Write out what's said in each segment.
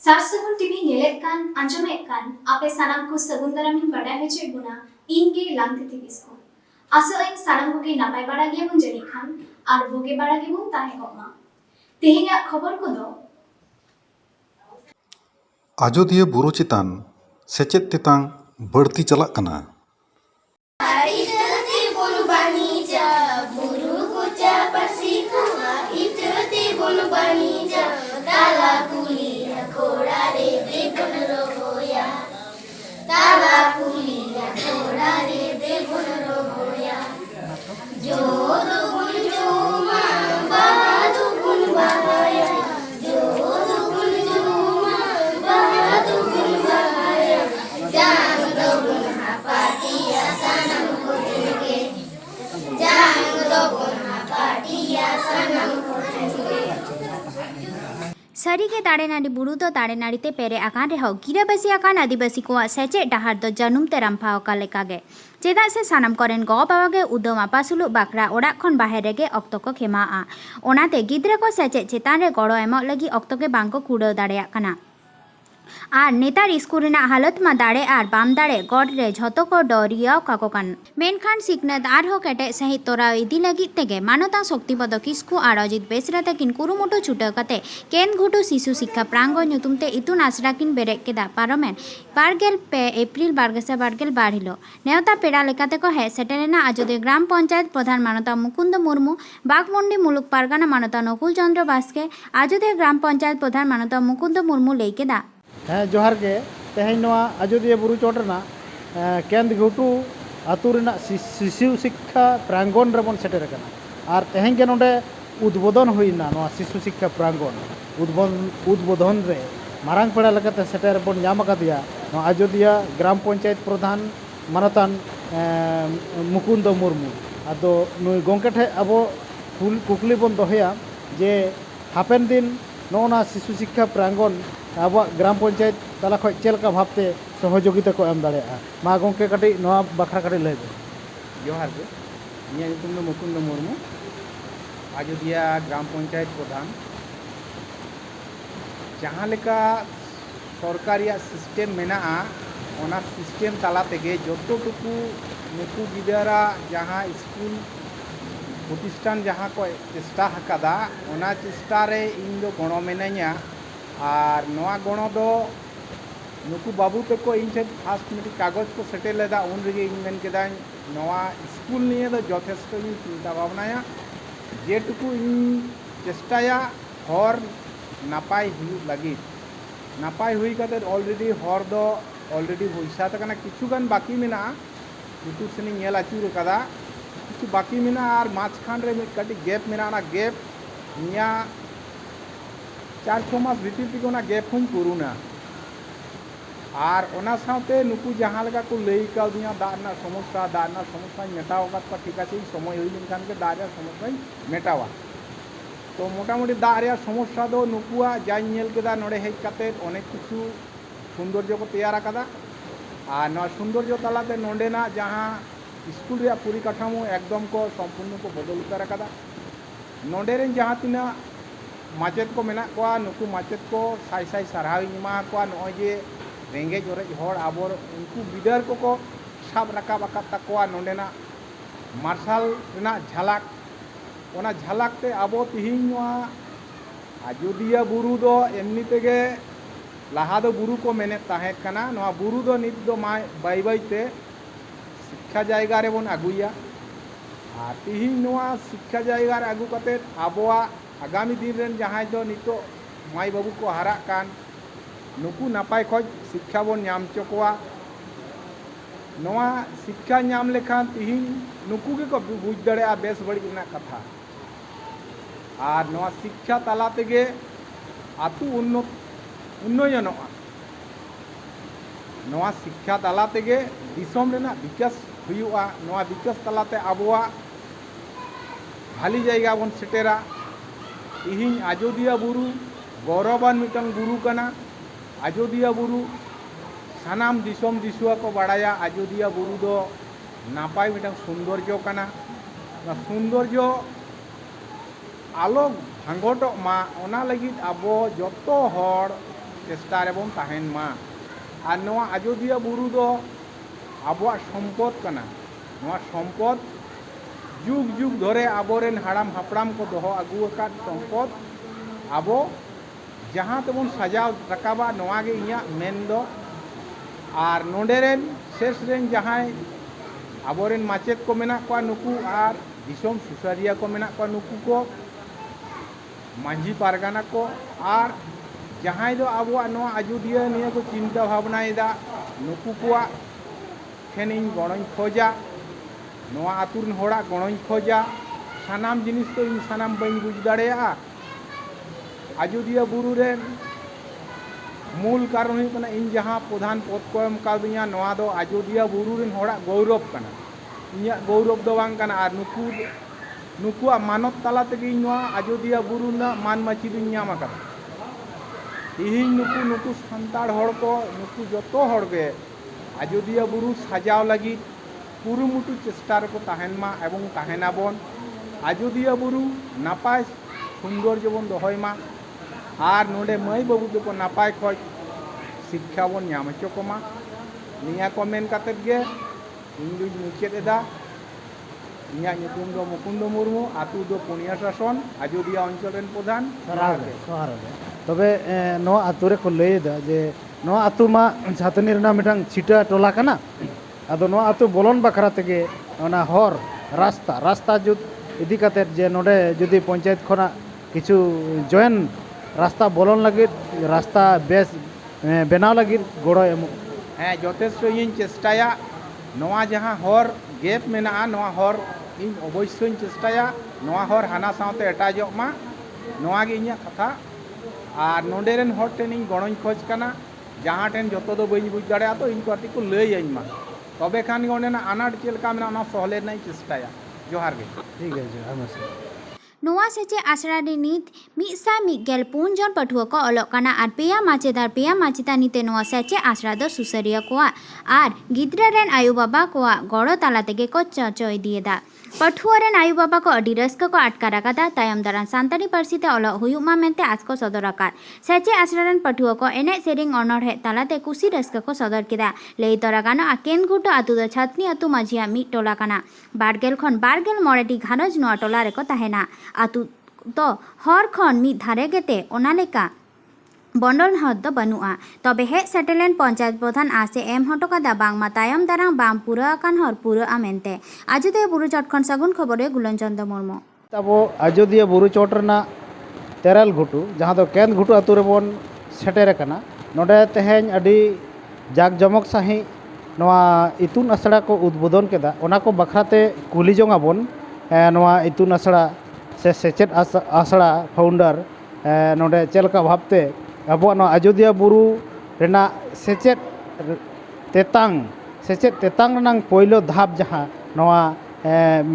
सारसगुन TV नेलेkan anjomekan ape sanam ko sagun daramin badai hece guna inge langti tibisko aso ain sanam ko ki napai bada ge bun jani khan ar boge bada ge bun tahe koma tehenya khobor ko do आजोदिया बुरु चितान सेचेद तेतांग बढ़ती चलाक कना। सारीगे दाड़ेनाड़ी बुरु दो दाड़ेनाड़ीते पेरे आकान रेहो गिराबासी आकान आदिवासी को सेचे डाहार दो जानुम ते रामफा ओका लेकागे चेदा से सानाम करेन गो बाबागे उदम आपासुलु बाकरा ओड़ा खन बाहेर रेगे ऑक्तो को खेमाआ ओनाते गिद्रा को सेचे चेतान रे गड़ो एमोग लगी ऑक्तो के बांको कुड़ाव दाड़ेयाग कना और नेतार स्कूल रेना हालत मा दाड़े और बाम दाड़े गड रे झतो को डरियाव काको कान मेनखान सिकनत आरहो केटे सही तोराव इदी लगित तेगे मानवता शक्तिपद किस्कु और अजित बेसरा तकिन कुरुमुटु छुटाव कते केन घुटु शिशु शिक्षा प्रांगण ᱧᱩᱛᱩᱢᱛᱮ इतुन आसरा किन बेरेद केदा पारमेन 22 एप्रिल 2022 हिलो नेवता पेड़ा लेकाते को हे सेटेरेना आजोदिया ग्राम पंचायत प्रधान मानवता मुकुंद मुर्मू बागमुंडी मुलुक पारगाना मानवता नकुल चंद्र बास्के आजोदिया ग्राम पंचायत प्रधान मानवता मुकुंद मुर्मू लई केदा जोहार के तेहन आजोदिया बुरु चोटना केंद घुटू आतुरना शिशु शिक्षा प्रांगण रेबन सेटर और तेहन के नोडे उद्बोधन होइना शिशु शिक्षा प्रांगण उद्बोधन रे मारांग पेड़ा लेकाते सेटर बन नाम आकादिया आजोदिया ग्राम पंचायत प्रधान मानतान मुकुंद मुर्मू आदो नुई गोंके ठे अब कुकली बन दोहया जे हापेन दिन नोना शिशु शिक्षा प्रांगण अब ग्राम पंचायत तला खो चेलका भावते सहयोगिता को एम दाड़े मा गोंके कटी नोआ बखरा कटी लय जोहार के इया ᱧᱩᱛᱩᱢ ᱫᱚ मुकुंद मुर्मू आजोदिया ग्राम पंचायत प्रधान जहाँ लेका सरकारिया सिस्टेम मेना ओना सिस्टेम तला तेगे जतोटुकु नुकु गिदारा जहाँ स्कूल प्रतिष्ठान जहाँ को चेष्टा हकादा ओना चेष्टा रे इन दो गणो मेनाया और नवा गणो दो नुकु बाबू तको इन ठे फास्ट मिटी कागज को सेटे लेदा उन रेगे इन मेन केदा नवा स्कूल निये दो यथेष्ट इन चिंता भावनाया जेटुकु इन चेष्टाया हर नापाय हुई लगी नापाय हुई कते ऑलरेडी हर दो ऑलरेडी होइसा तकना किछु गान बाकी मेना किछु सनी नेल आचुर कदा किछु बाकी मेना और माछखान रे कटी गैप मेना ना गैप निया 4-6 मास भीतर तिगोना गैप हम पुरुना और ओना साथे नुकु जहाँ लगा को लई का दिया दाना समस्या मेटाव का ठीक है समय हुई लेनखान के दार समस्या मेटावा तो मोटामुटी दार समस्या दो नुकुआ जाई नेल केदा नोडे हेज काते अनेक किछु सौंदर्य को तैयार कदा और ना सौंदर्य तलाते नोडेना जहाँ स्कूल रे परिकाठामो एकदम को संपूर्ण को बदल उतार कदा नोडे रेन जहाँ तिना माचेत को मेना कोआ नुकु माचेत को साई साई सारहाव इमा कोआ नय जे रेंगेज ओरेज हर आबर उनको गिदार को साब राकाब आकाद ताकोआ नोडेना मार्शल रेना झलक ओना झलक ते आबो तिहिन आजोदिया बुरु दो एमनी तेगे लाहा दो बुरु को मेने ताहे कना नवा बुरु दो नित दो माय बाई बाई ते शिक्षा जायगा रे बन आगुया और तिहिन नवा शिक्षा जायगा रे आगु कते आबोआ आगामी दिन रेन जहाँ दो नितो माई बाबू को हारा कान नुकु नापाय खोज शिक्षा बन नाम चकोआ नवा शिक्षा नाम लेखान तिहिन नुकु के को बुझ दड़े बेस बड़ी ना कथा और नवा शिक्षा तला तेगे आतु उन्नयन नवा शिक्षा तला तेगे दिसम रेना विकास हुआ नवा विकास तलाते आबोआ भाली जायगा बन सेटेरा इहिं आजोदिया बुरु गौरवान मिटन बुरु कना आजोदिया बुरु सानाम दिसम दिसुआ को बाड़ाया आजोदिया बुरु दो नापाय मिटन सौंदर्य कना सौंदर्य आलो भांगटो मा ओना लगित आबो जतो हर चेष्टा रेबन ताहेन मा आर नोआ अयोध्या बुरु दो आबोआ सम्पद कना नोआ सम्पद जुग जुग धरे आबोरेन हाड़ाम हापड़ाम को दोहो आगु अकाद सम्पद आबो जहाँ तेबन सजाव रकाबा नोआ गे इया मेन दो आर नोडेरेन शेष रेन जहां आबोरेन माचेत को मेना को नुकु आर दिसोम सुसारिया को मेना को नुकु को मांझी पारगाना को आर जहां दो आबोआ नोआ अयोध्या निया को चिंता भावना एदा नुकु को ठेन इन गणों खोजा नोआ आतुरन होड़ा गणों खोजा सानाम जिनिस तो इन सानाम बइन बुझ दाड़ेया अयोध्या बुरु रेन मूल कारण हुई कना इन जहाँ प्रधान पद को एम कादिया नोआ दो अयोध्या बुरु रेन होड़ा गौरव कना इया गौरव दो बांग कना आर नुकु नुकुआ मानत तला तेगे नोआ अयोध्या बुरु ना मान माची दिन ᱧᱟᱢ ᱟᱠᱟᱫᱟ तिहिन नुकु नुकु संताड़ हड़ को नुकु जतो हड़ गे अयोध्या बुरु सजाव लगी कुरुमुटु चेष्टा रको ताहेन मा एवं ताहेनाबन अयोध्या बुरु नापाय सुंदर जबन दोहय मा आर नोडे माई बाबू को नापाय खoj शिक्षा बन ᱧᱟᱢ ᱦᱚᱪᱚ ᱠᱚᱢᱟ निया को मेन कातेद गे ᱤᱧ ᱫᱩᱧ ᱢᱩᱪᱟᱹᱫ ᱮᱫᱟ ᱤᱧᱟᱹᱜ ᱧᱩᱛᱩᱢ ᱫᱚ मुकुंद मुर्मू आतु दो पुनिया शासन अयोध्या अंचल रेन प्रधान तबे नो आतु रे को लैदा जे नो आतु मा छातनी रेना मिटांग छिटा टोला कना आदो नो आतु बोलन बखरा तेगे ओना हर रास्ता रास्ता जुद इदी काते जे नोडे जुदी पंचायत खना किछु जॉइन रास्ता बोलन लगे रास्ता बेस बनाव लगे गड़ो एम हाँ यथेष्ट इन चेष्टाया नोआ जहाँ हर गेप मेना नोआ हर इन अवश्य चेष्टाया नोआ हर हाना सावते एटाजोग मा नोआ गे इᱧᱟᱹᱜ कथा और नोडेरेन हर टेन इन गणों खोज कना जहाँ टेन जतो दो बई बुझ दाड़े तो इन कति को लई आइन मा तबे खान गे ओनेना अनाट चेलका मेना ओना सहले नै चेष्टाया जोहार गे ठीक है जो हमसे नोआ सेचे आसरा रे नित 114 जन पठुआ को अलोक कना आर पेया माचेदार पेया माचेतानी ते नोआ सेचे आसरा दो सुसरिया कोआ आर गिद्रा रेन आयु बाबा कोआ गड़ो ताला तेगे को चचो इदिएदा पठुआ रेन आयु बाबा को अडी रस्क को आटकार आकादा तायम दारान सांताली पारसी ते अलोक हुयुग मा मेनते आज को सदर आकार सेचे आसरा रेन पठुआ को एने सेरिंग अनोढ़े तालाते कुसी रस्क को सदर केदा लई तोरा गानो आकेन घुटो आतु दो छातनी आतु माझिया मी टोला कना बारगेल खन बारगेल मोड़ेटी घानोज नोआ टोला रेको ताहेना आतु तो हर खन मी धारे गेते ओना लेका बंडल हद दो बनुआ तबे हे सेटेलेन पंचायत प्रधान आसे एम हटो कदा बांगमा तायम दारां बाम पुरा अकान हर पुरा आमेनते अयोध्या बुरु चोट खन सगुन खबरे गुलनचंद मुर्मू तबो अयोध्या बुरु चोट रना तेरल घुटू जहाँ दो केंद घुटू आतु रे बोन सेटेर कना नोडे तेहेन अडी जाक जमक साही नोआ इतुन असड़ा को उद्बोधन केदा ओना को बखराते कुली जोंगा बोन नोआ इतुन असड़ा से सेचेट आसड़ा फाउंडर नोडे चेलका भाबते अब अयोध्या बुरु रेना सेचेट तेतांग रनांग पहलो धाप जहाँ नोआ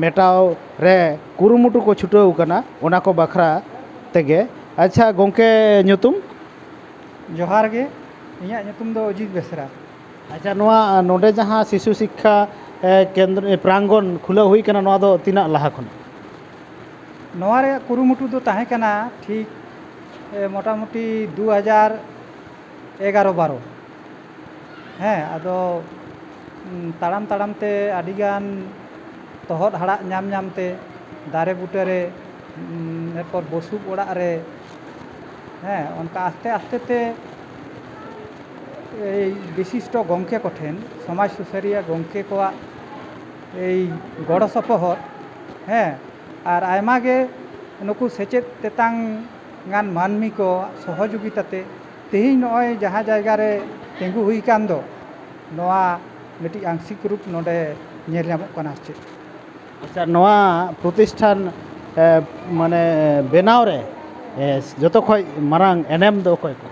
मेटाव रे कुरुमुटु को छुटाव कना ओना को बखरा तेगे अच्छा गोंके ᱧᱩᱛᱩᱢ जोहार गे इᱧᱟᱹᱜ ᱧᱩᱛᱩᱢ दो अजीत बेसरा अच्छा नोआ नोडे जहाँ शिशु शिक्षा केंद्र प्रांगण खुला हुई कना नोआ दो तीना लाहा खन नोआ रे कुरुमुटु दो ताहे कना ठीक मोटामुटी 2011-12 हाँ अदो ताड़ाम ताड़ाम ते आडिगान तोहद हाड़ा नाम नाम ते दारे बुटे रे एरपर बसुब ओड़ा रे हाँ उनका आस्ते आस्ते ते विशिष्ट गंके कोठेन समाज सुसारिया गंके को गड़ो सपोहद हाँ और आयमा गे नुकु सेचेत तेतांग गान मानमी को सहयोगिताते तेहिं नय जहाँ जायगा रे तेंगु हुई कान दो नोआ मिटी आंशिक रूप नोडे नेल ᱧᱟᱢᱚᱜ ᱠᱟᱱᱟ ᱪᱮ अच्छा नोआ प्रतिष्ठान माने बेनाव रे जतो खय मारांग एनएम दो खय को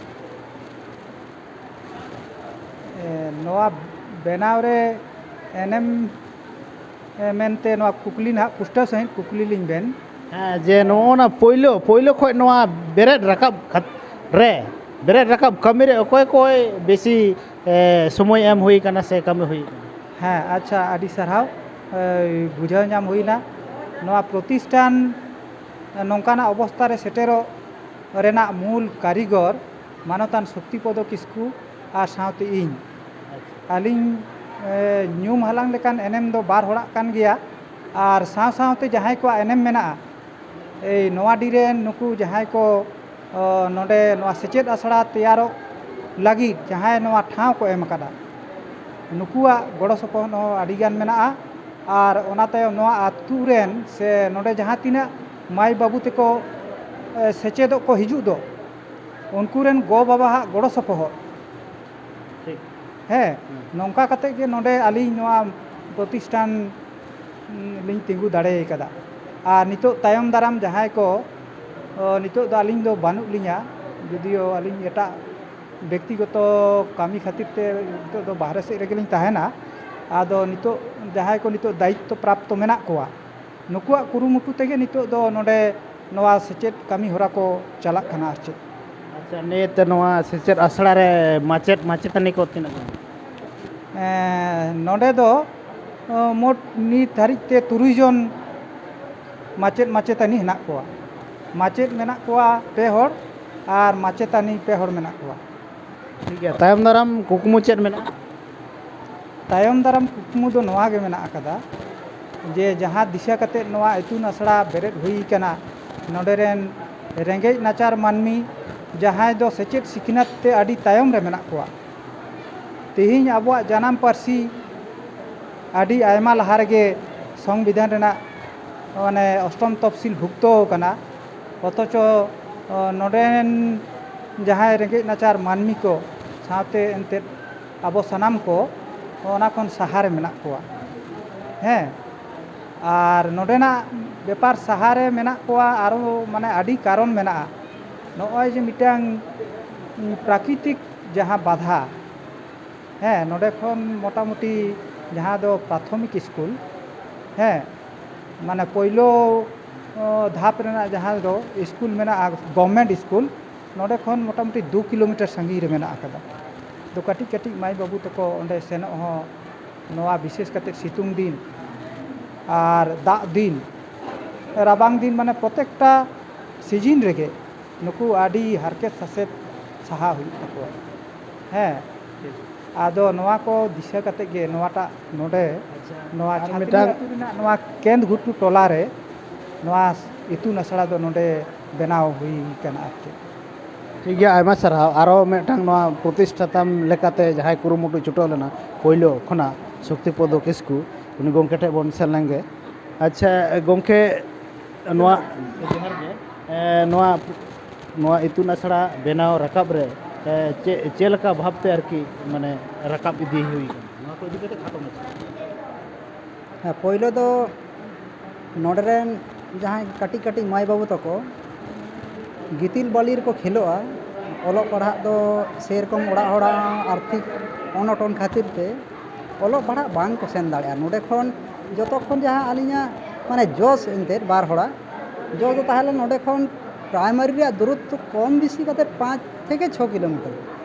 नोआ बेनाव रे एनएम मेनते नोआ कुकली ना पुष्टा सहित कुकली लिंग बेन जे नोना पहलो खय नोआ बेरेद राकाब बेरेद राकाब कमी रे अकोय कोय बेसी समय एम हुई कना से कमी हुई हाँ अच्छा आदि सरहाव बुझाव नाम हुईना नोआ प्रतिष्ठान नौकाना अवस्था रे सेटेरो रेना मूल कारीगर ᱢᱟᱱᱚᱛᱟᱱ ᱥᱚᱠᱛᱤᱯᱚᱫᱚ ᱠᱤᱥᱠᱩ ᱟᱨ ᱥᱟᱶᱛᱮ ᱤᱧ ᱟᱹᱞᱤᱧ ᱧᱩᱢ ᱦᱟᱞᱟᱝ ᱞᱮᱠᱟᱱ ᱮᱱᱮᱢ ᱫᱚ ᱵᱟᱨ ᱦᱚᱲᱟᱜ ᱠᱟᱱ ᱜᱮᱭᱟ ᱟᱨ ᱥᱟᱶᱛᱮ ᱡᱟᱦᱟᱸᱭ ᱠᱚᱣᱟᱜ ᱮᱱᱮᱢ ᱢᱮᱱᱟᱜᱼᱟ ᱮᱭ ᱱᱚᱣᱟᱰᱤ ᱨᱮᱱ ᱱᱩᱠᱩ ᱡᱟᱦᱟᱸᱭ ᱠᱚ ᱱᱚᱰᱮ ᱱᱚᱣᱟ ᱥᱮᱪᱮᱫ ᱟᱥᱲᱟ ᱛᱮᱭᱟᱨᱚᱜ ᱞᱟᱹᱜᱤᱫ ᱡᱟᱦᱟᱸᱭ ᱱᱚᱣᱟ ᱴᱷᱟᱶ ᱠᱚ ᱮᱢ ᱟᱠᱟᱫᱟ ᱱᱩᱠᱩᱣᱟᱜ ᱜᱚᱲᱚ ᱥᱚᱯᱚᱦᱚᱫ ᱦᱚᱸ ᱟᱹᱰᱤᱜᱟᱱ ᱢᱮᱱᱟᱜᱼᱟ ᱟᱨ ᱚᱱᱟ ᱛᱟᱭᱚᱢ ᱱᱚᱣᱟ ᱟᱛᱳ ᱨᱮᱱ ᱥᱮ ᱱᱚᱰᱮ ᱡᱟᱦᱟᱸ ᱛᱤᱱᱟᱹᱜ ᱢᱟᱹᱭ ᱵᱟᱹᱵᱩ ᱛᱮᱠᱚ ᱥᱮᱪᱮᱫᱚᱜ ᱠᱚ ᱦᱤᱡᱩᱜ ᱫᱚ ᱩᱱᱠᱩ ᱨᱮᱱ ᱜᱚᱼᱵᱟᱵᱟᱣᱟᱜ ᱜᱚᱲᱚ ᱥᱚᱯᱚᱦᱚᱫ ᱦᱮᱸ ᱱᱚᱝᱠᱟ ᱠᱟᱛᱮᱫ ᱜᱮ ᱱᱚᱰᱮ ᱟᱹᱞᱤᱧ ᱱᱚᱣᱟ ᱯᱨᱚᱛᱤᱥᱴᱷᱟᱱ ᱞᱤᱧ ᱛᱤᱸᱜᱩ ᱫᱟᱲᱮ ᱠᱟᱫᱟ ᱟᱨ ᱱᱤᱛᱚᱜ ᱛᱟᱭᱚᱢ ᱫᱟᱨᱟᱢ ᱡᱟᱦᱟᱸᱭ ᱠᱚ ᱱᱤᱛᱚᱜ ᱫᱚ ᱟᱹᱞᱤᱧ ᱫᱚ ᱵᱟᱹᱱᱩᱜ ᱞᱤᱧᱟ ᱡᱩᱫᱤᱭᱳ ᱟᱹᱞᱤᱧ ᱮᱴᱟᱜ ᱵᱮᱠᱛᱤᱜᱚᱛᱚ ᱠᱟᱹᱢᱤ ᱠᱷᱟᱹᱛᱤᱨ ᱛᱮ ᱱᱤᱛᱚᱜ ᱫᱚ ᱵᱟᱦᱨᱮ ᱥᱮᱫ ᱨᱮᱜᱮᱞᱤᱧ ᱛᱟᱦᱮᱱᱟ ᱟᱫᱚ ᱱᱤᱛᱚᱜ ᱡᱟᱦᱟᱸᱭ ᱠᱚ ᱱᱤᱛᱚᱜ ᱫᱟᱭᱤᱛᱛᱚ ᱯᱨᱟᱯᱛᱚ ᱢᱮᱱᱟᱜ ᱠᱚᱣᱟ ᱱᱩᱠᱩᱣᱟᱜ ᱠᱩᱨᱩᱢᱩᱴᱩ ᱛᱮᱜᱮ ᱱᱤᱛᱚᱜ ᱫᱚ ᱱᱚᱰᱮ ᱱᱚᱣᱟ ᱥᱮᱪᱮᱫ ᱠᱟᱹᱢᱤ ᱦᱚᱨᱟ ᱠᱚ ᱪᱟᱞᱟᱜ ᱠᱟᱱᱟ ᱟᱨ ᱪᱮᱫ ᱟᱪᱪᱷᱟ ᱱᱤᱛ ᱱᱚᱣᱟ ᱥᱮᱪᱮᱫ ᱟᱥᱲᱟ ᱨᱮ ᱢᱟᱪᱮᱛᱟᱹᱱᱤ ᱠᱚ ᱛᱤᱱᱟᱹᱜ ᱜᱟᱱ ᱱᱚᱰᱮ ᱫᱚ ᱢᱳᱴ ᱱᱤᱛ ᱫᱷᱟᱹᱨᱤᱡ ᱛᱮ 3 জন ᱢᱟᱪᱮᱛᱟᱹᱱᱤ ᱦᱮᱱᱟᱜ ᱠᱚᱣᱟ ᱢᱟᱪᱮᱫ ᱢᱮᱱᱟᱜ ᱠᱚᱣᱟ 2 ᱦᱚᱲ ᱟᱨ ᱢᱟᱪᱮᱛᱟᱹᱱᱤ 2 ᱦᱚᱲ ᱢᱮᱱᱟᱜ ᱠᱚᱣᱟ ᱴᱷᱤक ᱜᱮᱭᱟ ᱛᱟᱭᱚᱢ ᱫᱟᱨᱟᱢ ᱠᱩᱠᱢᱩ ᱪᱮᱫ ᱢᱮᱱᱟᱜᱼᱟ ᱛᱟᱭᱚᱢ ᱫᱟᱨᱟᱢ ᱠᱩᱠᱢᱩ ᱫᱚ ᱱᱚᱣᱟ ᱜᱮ ᱢᱮᱱᱟᱜ ᱟᱠᱟᱫᱟ ᱡᱮ ᱡᱟᱦᱟᱸ ᱫᱤᱥᱟᱹ ᱠᱟᱛᱮᱫ ᱱᱚᱣᱟ ᱤᱛᱩᱱ ᱟᱥᱲᱟ ᱵᱮᱨᱮᱫ ᱦᱩᱭ ᱟᱠᱟᱱᱟ ᱱᱚᱰᱮ ᱨᱮᱱ ᱨᱮᱸᱜᱮᱡ ᱱᱟᱪᱟᱨ ᱢᱟᱹᱱᱢᱤ ᱡᱟᱦᱟᱸᱭ ᱫᱚ ᱥᱮᱪᱮᱫ ᱥᱤᱠᱷᱱᱟᱹᱛ ᱛᱮ ᱟᱹᱰᱤ ᱛᱟᱭᱚᱢ ᱨᱮ ᱢᱮᱱᱟᱜ ᱠᱚᱣᱟ ᱛᱮᱦᱮᱧ ᱟᱵᱚᱣᱟᱜ ᱡᱟᱱᱟᱢ ᱯᱟᱹᱨᱥᱤ ᱟᱹᱰᱤ ᱟᱭᱢᱟ ᱞᱟᱦᱟ ᱨᱮᱜᱮ ᱥᱚᱝᱵᱤᱫᱷᱟᱱ ᱨᱮᱱᱟᱜ ᱢᱟᱱᱮ ᱚᱥᱴᱚᱢ ᱛᱚᱯᱥᱤᱞ ᱵᱷᱩᱠᱛᱚ ᱟᱠᱟᱱᱟ ᱚᱛᱷᱚᱪᱚ ᱱᱚᱰᱮᱱ ᱡᱟᱦᱟᱸᱭ ᱨᱮᱸᱜᱮᱡ ᱱᱟᱪᱟᱨ ᱢᱟᱹᱱᱢᱤ ᱠᱚ ᱥᱟᱶᱛᱮ ᱮᱱᱛᱮᱫ ᱟᱵᱚ ᱥᱟᱱᱟᱢ ᱠᱚ ᱚᱱᱟ ᱠᱷᱚᱱ ᱥᱟᱦᱟᱨᱮ ᱢᱮᱱᱟᱜ ᱠᱚᱣᱟ ᱦᱮᱸ ᱟᱨ ᱱᱚᱰᱮᱱᱟᱜ ᱵᱮᱯᱟᱨ ᱥᱟᱦᱟᱨᱮ ᱢᱮᱱᱟᱜ ᱠᱚᱣᱟ ᱟᱨᱚ ᱢᱟᱱᱮ ᱟᱹᱰᱤ ᱠᱟᱨᱚᱱ ᱢᱮᱱᱟᱜᱼᱟ ᱱᱚᱜᱼᱚᱭ ᱡᱮ ᱢᱤᱫᱴᱟᱝ ᱯᱨᱟᱠᱨᱤᱛᱤᱠ ᱡᱟᱦᱟᱸ ᱵᱟᱫᱷᱟ ᱦᱮᱸ ᱱᱚᱰᱮ ᱠᱷᱚᱱ ᱢᱳᱴᱟᱢᱩᱴᱤ ᱡᱟᱦᱟᱸ ᱫᱚ ᱯᱨᱟᱛᱷᱚᱢᱤᱠ ᱥᱠᱩᱞ ᱦᱮᱸ ᱢᱟᱱᱮ ᱯᱳᱭᱞᱳ ᱫᱷᱟᱯ ᱨᱮᱱᱟᱜ ᱡᱟᱦᱟᱸ ᱫᱚ ᱥᱠᱩᱞ ᱢᱮᱱᱟᱜᱼᱟ ᱜᱚᱵᱷᱢᱮᱱᱴ ᱥᱠᱩᱞ ᱱᱚᱰᱮ ᱠᱷᱚᱱ ᱢᱳᱴᱟᱢᱩᱴᱤ 2 ᱠᱤᱞᱳᱢᱤᱴᱟᱨ ᱥᱟᱺᱜᱤᱧ ᱨᱮ ᱢᱮᱱᱟᱜ ᱟᱠᱟᱫᱟ ᱛᱚ ᱠᱟᱹᱴᱤᱡ ᱠᱟᱹᱴᱤᱡ ᱢᱟᱹᱭ ᱵᱟᱹᱵᱩ ᱛᱟᱠᱚ ᱚᱸᱰᱮ ᱥᱮᱱᱚᱜ ᱦᱚᱸ ᱱᱚᱣᱟ ᱵᱤᱥᱮᱥ ᱠᱟᱛᱮᱫ ᱥᱤᱛᱩᱝ ᱫᱤᱱ ᱟᱨ ᱫᱟᱜ ᱫᱤᱱ ᱨᱟᱵᱟᱝ ᱫᱤᱱ ᱢᱟᱱᱮ ᱯᱨᱚᱛᱮᱠᱴᱟ ᱥᱤᱡᱤᱱ ᱨᱮᱜᱮ ᱱᱩᱠᱩ ᱟᱹᱰꯤ ᱦᱟᱨᱠᱮᱛ ᱥᱟᱥᱮᱛ ᱥᱟᱦᱟᱣ ᱦᱩᱭᱩᱜ ᱛᱟᱠᱚᱣᱟ ᱦᱮᱸ ᱟᱫᱚ ᱱᱚᱣᱟ ᱠᱚ ᱫᱤᱥᱟᱹ ᱠᱟᱛᱮᱫ ᱜᱮ ᱱᱚᱣᱟᱴᱟᱜ ᱱᱚᱰᱮ ᱱᱚᱣᱟ ᱪᱷᱟᱛᱱᱤ ᱟᱹᱛᱩ ᱨᱮᱱᱟᱜ ᱱᱚᱣᱟ ᱠᱮᱸᱫ ᱜᱷᱩᱴᱩ ᱴᱚᱞᱟᱨᱮ ᱱᱚᱣᱟ ᱤᱛᱩᱱ ᱟᱥᱲᱟ ᱫᱚ ᱱᱚᱰᱮ ᱵᱮᱱᱟᱣ ᱦᱩᱭ ᱠᱟᱱᱟ ᱟᱨ ᱪᱮᱫ ᱴᱷᱤक ᱜᱮᱭᱟ ᱟᱭᱢᱟ ᱥᱟᱨᱦᱟᱣ ᱟᱨᱚ ᱢᱤᱫᱴᱟᱝ ᱱᱚᱣᱟ ᱯᱨᱚᱛᱤᱥᱴᱷᱟᱛᱟᱢ ᱞᱮᱠᱟᱛᱮ ᱡᱟᱦᱟᱸᱭ ᱠᱩᱨᱩᱢᱩᱴᱩ ᱪᱷᱩᱴᱟᱹᱣ ᱞᱮᱱᱟ ᱯᱳᱭᱞᱳ ᱠᱷᱚᱱᱟᱜ ᱥᱚᱠᱛᱤᱯᱚᱫᱚ ᱠᱤᱥᱠᱩ ᱩᱱᱤ ᱜᱚᱢᱠᱮ ᱴᱷᱮᱱ ᱵᱚᱱ ᱥᱮᱱ ᱞᱮᱱᱜᱮ ᱟᱪᱪᱷᱟ ᱜᱚᱢᱠᱮ ᱱᱚᱣᱟ ᱡᱚᱦᱟᱨ ᱜᱮ ᱱᱚᱣᱟ ᱤᱛᱩᱱ ᱟᱥᱲᱟ ᱵᱮᱱᱟᱣ ᱨᱟᱠᱟᱵ ᱨᱮ ᱪᱮᱫ ᱞᱮᱠᱟ ᱵᱷᱟᱵᱛᱮ ᱟᱨᱠᱤ ᱢᱟᱱᱮ ᱨᱟᱠᱟᱵ ᱤᱫᱤ ᱦᱩᱭ ᱟᱠᱟᱱᱟ ᱱᱚᱣᱟ ᱠᱚ ᱤᱫᱤ ᱠᱟᱛᱮ ᱠᱷᱟᱴᱚ ᱢᱟᱪᱷᱟ ᱯᱳᱭᱞᱳ ᱫᱚ ᱱᱚᱰᱮ ᱨᱮᱱ ᱡᱟᱦᱟᱸᱭ ᱠᱟᱹᱴᱤᱡ ᱠᱟᱹᱴᱤᱡ ᱢᱟᱹᱭ ᱵᱟᱹᱵᱩ ᱛᱟᱠᱚ ᱜᱤᱛᱤᱞ ᱵᱟᱹᱞᱤ ᱨᱮᱠᱚ ᱠᱷᱮᱞᱳᱜᱼᱟ ᱚᱞᱚᱜ ᱯᱟᱲᱦᱟᱜ ᱫᱚ ᱥᱮᱨᱚᱠᱚᱢ ᱚᱲᱟᱜ ᱦᱚᱲᱟᱜ ᱟᱨᱛᱷᱤᱠ ᱚᱱᱚᱴᱚᱱ ᱠᱷᱟᱹᱛᱤᱨ ᱛᱮ ᱚᱞᱚᱜ ᱯᱟᱲᱦᱟᱜ ᱵᱟᱝ ᱠᱚ ᱥᱮᱱ ᱫᱟᱲᱮᱭᱟᱜᱼᱟ ᱱᱚᱰᱮ ᱠᱷᱚᱱ ᱡᱚᱛᱚ ᱠᱷᱚᱱ ᱡᱟᱦᱟᱸ ᱟᱹᱞᱤᱧᱟᱜ ᱢᱟᱱᱮ ᱡᱚᱥ ᱮᱱᱛᱮᱫ ᱵᱟᱨ ᱦᱚᱲᱟᱜ ᱡᱚᱥ ᱫᱚ ᱛᱟᱦᱚᱞᱮ ᱱᱚᱰᱮ ᱠᱷᱚᱱ ᱯᱨᱟᱭᱢᱟᱨᱤ ᱨᱮᱭᱟᱜ ᱫᱩᱨᱚᱛᱛᱚ ᱠᱚᱢ ᱵᱮᱥᱤ ᱠᱟᱛᱮ 5 থেকে 6 কিলোমিটার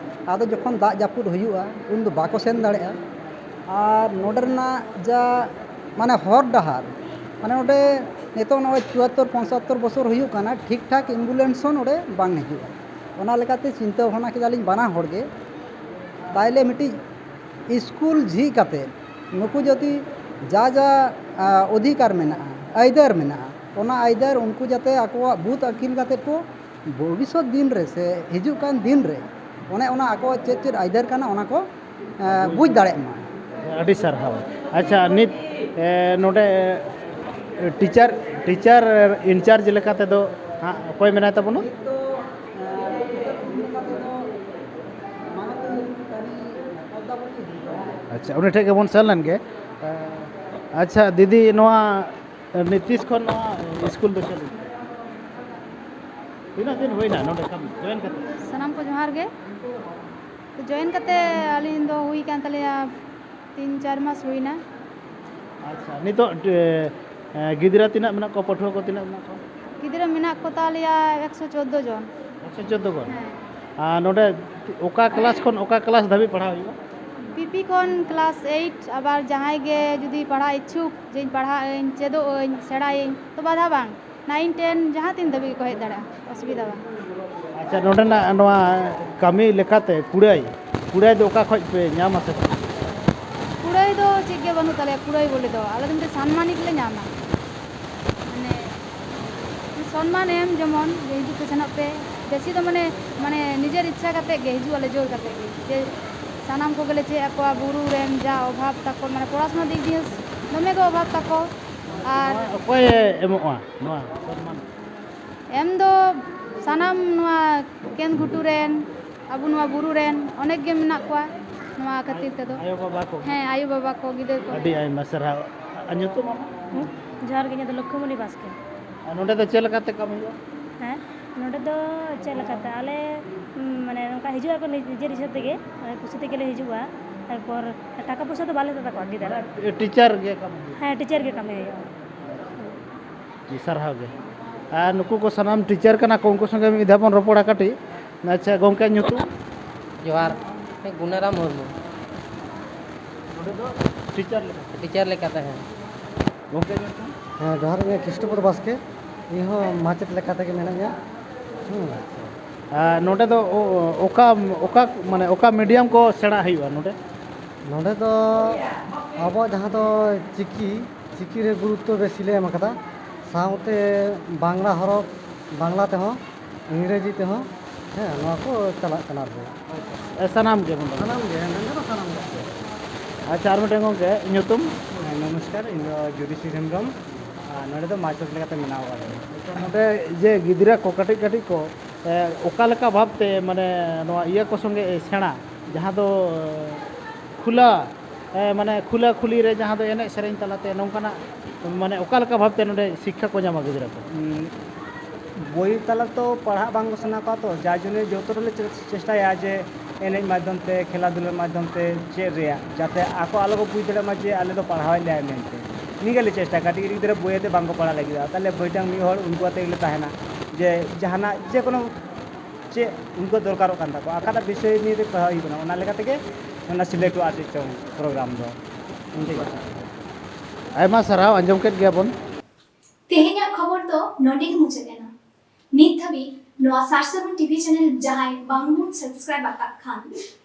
ᱟᱫᱚ ᱡᱚᱠᱷᱚᱱ ᱫᱟᱜ ᱡᱟᱹᱯᱩᱫ ᱦᱩᱭᱩᱜᱼᱟ ᱩᱱ ᱫᱚ ᱵᱟᱠᱚ ᱥᱮᱱ ᱫᱟᱲᱮᱭᱟᱜᱼᱟ ᱟᱨ ᱱᱚᱰᱮ ᱨᱮᱱᱟᱜ ᱡᱟ ᱢᱟᱱᱮ ᱦᱚᱨ ᱰᱟᱦᱟᱨ ᱢᱟᱱᱮ ᱱᱚᱰᱮ ᱱᱤᱛᱚᱜ ᱱᱚᱜᱼᱚᱭ 74-75 ᱵᱚছᱚᱨ ᱦᱩᱭᱩᱜ ᱠᱟᱱᱟ ᱴᱷᱤᱠ ᱴᱷᱟᱠ ᱮᱢᱵᱩᱞᱮন্স ᱦᱚᱸ ᱱᱚᱰᱮ ᱵᱟᱝ ᱦᱤᱡᱩᱜᱼᱟ ᱚᱱᱟ ᱞᱮᱠᱟᱛᱮ ᱪᱤᱱᱛᱟᱹ ᱵᱷᱟᱵᱽᱱᱟ ᱠᱮᱫᱟᱞᱤᱧ ᱵᱟᱱᱟ ᱦᱚᱲ ᱜᱮ তাইলে মিটিং স্কুল ঝিᱡ কাতে নুকু যদি যা যা অধিকার মেনাᱜᱼᱟ আইদার মেনাᱜᱼᱟ ᱚᱱᱟ আইদার উনকু যাতে আᱠᱚᱣᱟᱜ বুথ আকিল কাতে ᱠᱚ ভবিষ্যৎ দিন রে সে হিজুᱜ ᱠᱟᱱ ᱫᱤᱱ ᱨᱮ ᱚᱱᱮ ᱚᱱᱟ ᱟᱠᱚᱣᱟᱜ ᱪᱮᱫ ᱪᱮᱫ ᱟᱭᱫᱟᱨ ᱠᱟᱱᱟ ᱚᱱᱟ ᱠᱚ ᱵᱩᱡᱽ ᱫᱟᱲᱮᱭᱟᱜ ᱢᱟ ᱟᱹᱰᱤ ᱥᱟᱨᱦᱟᱣ ᱟᱪᱪᱷᱟ ᱱᱤᱛ ᱱᱚᱰᱮ ᱴᱤᱪᱟᱨ ᱤᱱᱪᱟᱨᱡᱽ ᱞᱮᱠᱟ ᱛᱮᱫᱚ ᱚᱠᱚᱭ ᱢᱮᱱᱟᱭ ᱛᱟᱵᱚᱱᱟ ᱟᱪᱪᱷᱟ ᱩᱱᱤ ᱴᱷᱮᱡ ᱜᱮᱵᱚᱱ ᱥᱮᱱ ᱞᱮᱱ ᱜᱮ ᱟᱪᱪᱷᱟ ᱫᱤᱫᱤ ᱱᱚᱣᱟ ᱱᱤᱛᱤᱥ ᱠᱷᱚᱱ ᱱᱚᱣᱟ ᱥᱠᱩᱞ ᱫᱚ ᱪᱟᱹᱞᱩ ᱛᱤᱱᱟᱹᱜ ᱫᱤᱱ ᱦᱩᱭᱱᱟ ᱱᱚᱰᱮ ᱡᱚᱭᱮᱱ ᱠᱟᱛᱮ ᱥᱟᱱᱟᱢ ᱠᱚ ᱡᱚᱦᱟᱨ ᱜᱮ ᱡᱚᱭᱮᱱ ᱠᱟᱛᱮ ᱟᱹᱞᱤᱧ ᱫᱚ ᱦᱩᱭ ᱠᱟᱱ ᱛᱟᱞᱮᱭᱟ 3-4 ᱢᱟᱥ ᱦᱩᱭᱱᱟ ᱟᱪᱪᱷᱟ ᱱᱤᱛᱚᱜ ᱜᱤᱫᱽᱨᱟᱹ ᱛᱤᱱᱟᱹᱜ ᱢᱮᱱᱟᱜ ᱠᱚᱣᱟ ᱯᱟᱹᱴᱷᱩᱣᱟᱹ ᱠᱚ ᱛᱤᱱᱟᱹᱜ ᱢᱮᱱᱟᱜ ᱠᱚᱣᱟ ᱜᱤᱫᱽᱨᱟᱹ ᱢᱮᱱᱟᱜ ᱠᱚ ᱛᱟᱞᱮᱭᱟ 114 জন 114 জন ᱟᱨ ᱱᱚᱰᱮ ᱚᱠᱟ ᱠᱞᱟᱥ ᱠᱷᱚᱱ ᱚᱠᱟ ᱠᱞᱟᱥ ᱫᱷᱟᱹᱵᱤᱡ ᱯᱟᱲᱦᱟᱣ ᱦᱩᱭᱩᱜᱼᱟ পিপি ᱠᱷᱚᱱ ক্লাস 8 আবার জাহাই গে যদি পড়া ইচ্ছুক যে পড়াই চেদো ᱥᱮᱬᱟᱭᱤᱧ তো বাধা বাং 9-10 ᱡᱟᱦᱟᱸ ᱛᱤᱱ ᱫᱷᱟᱹᱵᱤᱡ ᱠᱚ ᱦᱮᱡ ᱫᱟᱲᱮᱭᱟᱜᱼᱟ ᱚᱥᱩᱵᱤᱫᱟ ᱵᱟᱝ ᱟᱪᱪᱷᱟ ᱱᱚᱰᱮᱱᱟᱜ ᱱᱚᱣᱟ ᱠᱟᱹᱢᱤ ᱞᱮᱠᱟᱛᱮ ᱠᱩᱲᱟᱹᱭ ᱫᱚ ᱚᱠᱟ ᱠᱷᱚᱡ ᱯᱮ ᱧᱟᱢᱟ ᱥᱮ ᱠᱩᱲᱟᱹᱭ ᱫᱚ ᱪᱮᱫ ᱜᱮ ᱵᱟᱹᱱᱩᱜ ᱛᱟᱞᱮᱭᱟ ᱠᱩᱲᱟᱹᱭ ᱵᱚᱞᱮ ᱫᱚ ᱟᱞᱮ ᱫᱚ ᱢᱤᱫᱴᱮᱱ ᱥᱟᱱᱢᱟᱱᱤᱠ ᱞᱮ ᱧᱟᱢᱟ ᱢᱟᱱᱮ ᱥᱚᱱᱢᱟᱱ ᱮᱢ ᱡᱮᱢᱚᱱ ᱦᱤᱡᱩᱜ ᱯᱮ ᱥᱮᱱᱚᱜ ᱯᱮ ᱵᱮᱥᱤ ᱫᱚ ᱢᱟᱱᱮ ᱱᱤᱡᱮᱨ ᱤᱪᱪᱷᱟ ᱠᱟᱛᱮᱫ ᱜᱮ ᱦᱤᱡᱩᱜ ᱟᱞᱮ ᱡᱳᱨ ᱠᱟᱛᱮᱫ ᱜᱮ ᱡᱮ ᱥᱟᱱᱟᱢ ᱠᱚᱜᱮᱞᱮ ᱪᱮᱫ ᱟᱠᱚᱣᱟ ᱵᱩᱨᱩ ᱨᱮᱱ ᱡᱟ ᱚᱵᱷᱟᱵ ᱛᱟᱠᱚ ᱢᱟᱱᱮ ᱯᱚᱲᱟশᱳনা ᱫᱤᱠ ᱫᱤᱭᱮ ᱫᱚᱢᱮ ᱜᱮ ᱚᱵᱷᱟᱵ ᱛᱟᱠᱚ ᱟᱨ ᱚᱠᱚᱭ ᱮᱢᱚᱜᱼᱟ ᱱᱚᱣᱟ ᱥᱚᱱᱢᱟᱱ ᱮᱢ ᱫᱚ ᱥᱟᱱᱟᱢ ᱱᱚᱣᱟ ᱠᱮᱸᱫ ᱜᱷᱩᱴᱩ ᱨᱮᱱ ᱟᱵᱚ ᱱᱚᱣᱟ ᱵᱩᱨᱩ ᱨᱮᱱ ọনেক ᱜᱮ ᱢᱮᱱᱟᱜ ᱠᱚᱣᱟ ᱱᱚᱣᱟ ᱠᱷᱟᱹᱛᱤᱨ ᱛᱮᱫᱚ ᱟᱭᱳ ᱵᱟᱵᱟ ᱠᱚ ᱦᱮᱸ ᱟᱭᱳ ᱵᱟᱵᱟ ᱠᱚ ᱜᱤᱫᱟᱹᱨ ᱠᱚ ᱟᱹᱰᱤ ᱟᱭᱢᱟ ᱥᱟᱨᱦᱟᱣ ᱟᱨ ᱧᱩᱛᱩᱢ ᱡᱚᱦᱟᱨ ᱜᱮ ᱤᱧᱟᱹᱜ ᱫᱚ ᱞᱚᱠᱠᱷᱚᱢᱚᱱᱤ ᱵᱟᱥᱠᱮ ᱟᱨ ᱱᱚᱰᱮ ᱫᱚ ᱪᱮᱫ ᱞᱮᱠᱟᱛᱮ ᱠᱟᱹᱢᱤ ᱦᱩᱭᱩᱜᱼᱟ ᱦᱮᱸ ᱱᱚᱰᱮ ᱫᱚ ᱪᱮᱫ ᱞᱮᱠᱟᱛᱮ ᱟᱞᱮ ᱢᱟᱱᱮ ᱱᱚᱝᱠᱟ ᱦᱤᱡᱩᱜ ᱟᱠᱚ ᱱᱤᱡᱮᱨ ᱤᱪᱪᱷᱟᱹ ᱛᱮᱜᱮ ᱠᱩᱥᱤ ᱛᱮᱜᱮᱞᱮ ᱦᱤᱡᱩᱜᱼᱟ ᱛᱟᱨᱯᱚᱨ ᱴᱟᱠᱟ ᱯᱚᱭᱥᱟ ᱫᱚ ᱵᱟᱞᱮ ᱦᱟᱛᱟᱣ ᱛᱟᱠᱚᱣᱟ ᱜᱤᱫᱟᱹᱨ ᱴᱤᱪᱟᱨ ᱜᱮ ᱠᱟᱹᱢᱤ ᱦᱩᱭᱩᱜᱼᱟ ᱦᱮᱸ ᱴᱤᱪᱟᱨ ᱜᱮ ᱠᱟᱹᱢᱤ ᱦᱩᱭᱩᱜᱼᱟ ᱥᱟᱨᱦᱟᱣ ᱜᱮ ᱟᱨ ᱱᱩᱠᱩ ko ᱥᱟᱱᱟᱢ ᱴᱤᱪᱟᱨ ᱠᱟᱱᱟ ᱠᱚ ᱩᱱᱠᱩ ᱥᱚᱸᱜᱮ ᱢᱤᱫ ᱫᱷᱟᱣ ᱵᱚᱱ ᱨᱚᱯᱚᱲᱟ ᱠᱟᱹᱴᱤᱡ ᱟᱪᱪᱷᱟ ᱜᱚᱝᱠᱮ ᱧᱩᱛᱩᱢ ᱡᱚᱦᱟᱨ ᱜᱩᱱᱟᱨᱟᱢ ᱢᱩᱨᱢᱩ ᱱᱚᱰᱮ ᱫᱚ ᱴᱤᱪᱟᱨ ᱞᱮᱠᱟ ᱴᱤᱪᱟᱨ ᱞᱮᱠᱟᱛᱮ ᱦᱮᱸ ᱜᱚᱝᱠᱮ ᱧᱩᱛᱩᱢ ᱦᱮᱸ ᱡᱚᱦᱟᱨ ᱜᱮ ᱠᱨᱤᱥᱴᱚᱯᱚᱫ ᱵᱟᱥᱠᱮ ᱤᱧ ᱦᱚᱸ ᱢᱟᱪᱮᱫ ᱞᱮᱠᱟ ᱛᱮᱜᱮ ᱢᱤᱱᱟᱹᱧᱟ ᱱᱚᱰᱮ ᱫᱚ ᱚᱠᱟ ᱢᱤᱰᱤᱭᱟᱢ ᱠᱚ ᱥᱮᱬᱟ ᱦᱩᱭᱩᱜᱼᱟ ᱱᱚᱰᱮ ᱫᱚ ᱟᱵᱚᱣᱟᱜ ᱡᱟᱦᱟᱸ ᱫᱚ ᱪᱤᱠᱤ ᱨᱮ ᱜᱩᱨᱩᱛᱛᱚ ᱵᱮᱥᱤ ᱞᱮ ᱮᱢ ᱟᱠᱟᱫᱟ ᱥᱟᱶᱛᱮ ᱵᱟᱝᱞᱟ ᱦᱚᱨᱚᱯ ᱵᱟᱝᱞᱟ ᱛᱮᱦᱚᱸ ᱤᱝᱨᱮᱡᱤ ᱛᱮᱦᱚᱸ ᱦᱮᱸ ᱱᱚᱣᱟ ᱠᱚ ᱪᱟᱞᱟᱜ ᱠᱟᱱᱟ ᱟᱨᱠᱤ ᱥᱟᱱᱟᱢ ᱜᱮ ᱥᱟᱱᱟᱢ ᱜᱮ ᱱᱚᱰᱮ ᱫᱚ ᱥᱟᱱᱟᱢ ᱜᱮ ᱟᱪᱪᱷᱟ ᱟᱨ ᱢᱤᱫᱴᱮᱱ ᱜᱚᱝᱠᱮ ᱧᱩᱛᱩᱢ নমস্কার ᱤᱧ ᱫᱚ ᱡᱩᱫᱤᱥᱤ ᱦᱮᱢᱵᱨᱚᱢ ᱟᱨ ᱱᱚᱰᱮ ᱫᱚ ᱢᱟᱪᱮᱫ ᱞᱮᱠᱟᱛᱮ ᱢᱮᱱᱟᱜ ᱟᱠᱟᱫᱟ ᱱᱚᱰᱮ ᱡᱮ ᱜᱤᱫᱽᱨᱟᱹ ᱠᱚ ᱠᱟᱹᱴᱤᱡ ᱠᱚ ᱚᱠᱟ ᱞᱮᱠᱟ ᱵᱷᱟᱵᱛᱮ ᱢᱟᱱᱮ ᱱᱚᱣᱟ ᱤᱭᱟᱹ ᱠᱚ ᱥᱚᱸᱜᱮ ᱥᱮᱬᱟ ᱡᱟᱦᱟᱸ ᱫᱚ ᱢᱟᱱᱮ ᱠᱷᱩᱞᱟᱹ ᱨᱮ ᱡᱟᱦᱟᱸ ᱫᱚ ᱮᱱᱮᱡ ᱥᱮᱨᱮᱧ ᱛᱟᱞᱟᱛᱮ ᱱᱚᱝᱠᱟᱱᱟᱜ ᱢᱟᱱᱮ ᱚᱠᱟ ᱞᱮᱠᱟ ᱵᱷᱟᱵᱛᱮ ᱱᱚᱰᱮ ᱥᱤᱠᱠᱷᱟ ᱠᱚ ᱧᱟᱢᱟ ᱜᱤᱫᱽᱨᱟᱹ ᱠᱚ বই তালা তো পড়াক বাং শোনা কত যার জন্য যতটা চেষ্টায়া যে এনএজ মাধ্যম তে খেলাধুলার মাধ্যম তে চেদ রেয়া যাতে আকো আলো কো বুঝ দাড়ে মা যে আলে তো পড়াওয়াই লেয় মেনতে নিগেলে চেষ্টা কাটি গিদ্রা বইতে বাংকো পড়া লাগি তাহলে বইটাং মি হল উনকু আতে গেলে তাহেনা যে জাহানা যে কোনো যে উনকো দরকার কান তাকো আকাটা বিষয় নিয়ে পড়াই হইবনা ওনা লেখা থেকে ওনা সিলেক্ট আর্টিস্ট প্রোগ্রাম ᱫᱚ ᱟᱭᱢᱟ ᱥᱟᱨᱦᱟᱣ ᱟᱸᱡᱚᱢ ᱠᱮᱫ ᱜᱮᱭᱟ ᱵᱚᱱ ᱛᱮᱦᱮᱧᱟᱜ ᱠᱷᱚᱵᱚᱨ ᱫᱚ ᱱᱚᱰᱮ ᱜᱮ ᱢᱩᱪᱟᱹᱫ ᱮᱱᱟ ᱱᱤᱛ ᱫᱷᱟᱹᱵᱤᱡ ᱱᱚᱣᱟ ᱥᱟᱨᱥᱟᱹᱜᱩᱱ ᱴᱤᱵᱷᱤ ᱪᱮᱱᱮᱞ ᱡᱟᱦᱟᱸᱭ ᱵᱟᱝᱵᱚᱱ ᱥᱟᱵᱥᱠᱨᱟইᱵ ᱟᱠᱟᱫ ᱠᱷᱟᱱ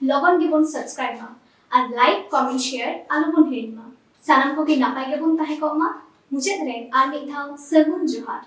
ᱞᱚᱜᱚᱱ ᱜᱮᱵᱚᱱ ᱥᱟᱵᱥᱠᱨᱟইब ᱢᱟ ᱟᱨ ᱞᱟᱭᱤᱠ ᱠᱚᱢᱮᱱᱴ শেয়ার ᱟᱞᱚᱵᱚᱱ ᱦᱤᱲᱤᱧ ᱢᱟ ᱥᱟᱱᱟᱢ ᱠᱚᱜᱮ ᱱᱟᱯᱟᱭ ᱜᱮᱵᱚᱱ ᱛᱟᱦᱮᱸ ᱠᱚᱜ ᱢᱟ ᱢᱩᱪᱟᱹᱫ ᱨᱮ ᱟᱨ ᱢᱤᱫ ᱫᱷᱟᱣ ᱥᱟᱹᱜᱩᱱ ᱡᱚᱦᱟᱨ